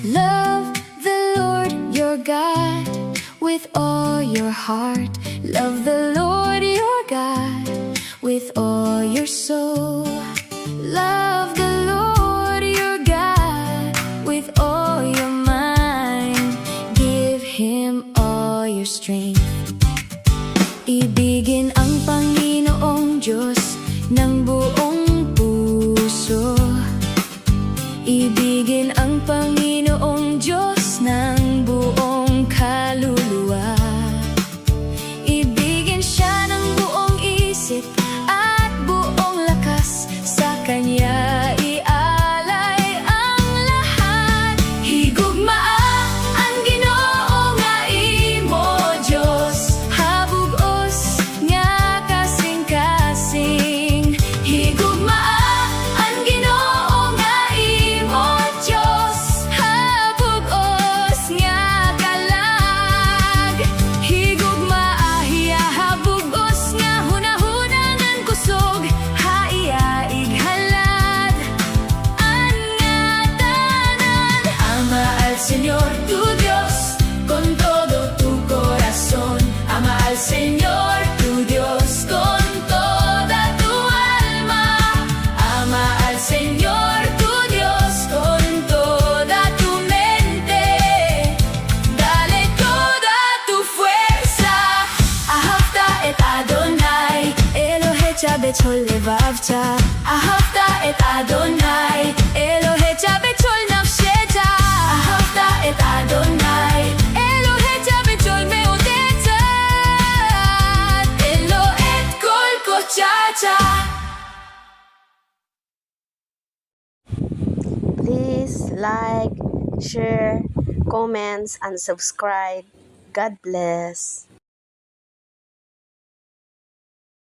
Love the Lord your God with all your heart. Love the Lord your God with all your soul. Love the Lord your God with all your mind. Give Him all your strength. Ibigin ang Panginoong Diyos ng buong puso. Ibigin ang Panginoong Diyos ng buong kaluluwa. Ibigin siya ng buong isip at buong lakas. Sa Kanya ialay ang lahat. Higugmaa ang Ginoo nga imo Diyos. Habugos nga kasing-kasing. Higugmaa ang Ginoo nga imo Diyos. Habugos nga kalag. Higugmaa hiya habugos nga hunahunangan kusog. Haiya ighalad an nga tanan. Ama al Señor tu Dios con todo tu corazón. Ama al Señor tu Dios con toda tu alma. Ama al Señor tu Dios con toda tu mente. Dale toda tu fuerza. Ahavta et Adonai Elohe Bechol Levavta. Ahavta et Adonai Elohe Bechol Nafsheta. Ahavta et Adonai Elohe Bechol Meotetzat. Elo et kol kochacha. Please like, share, comments, and subscribe. God bless.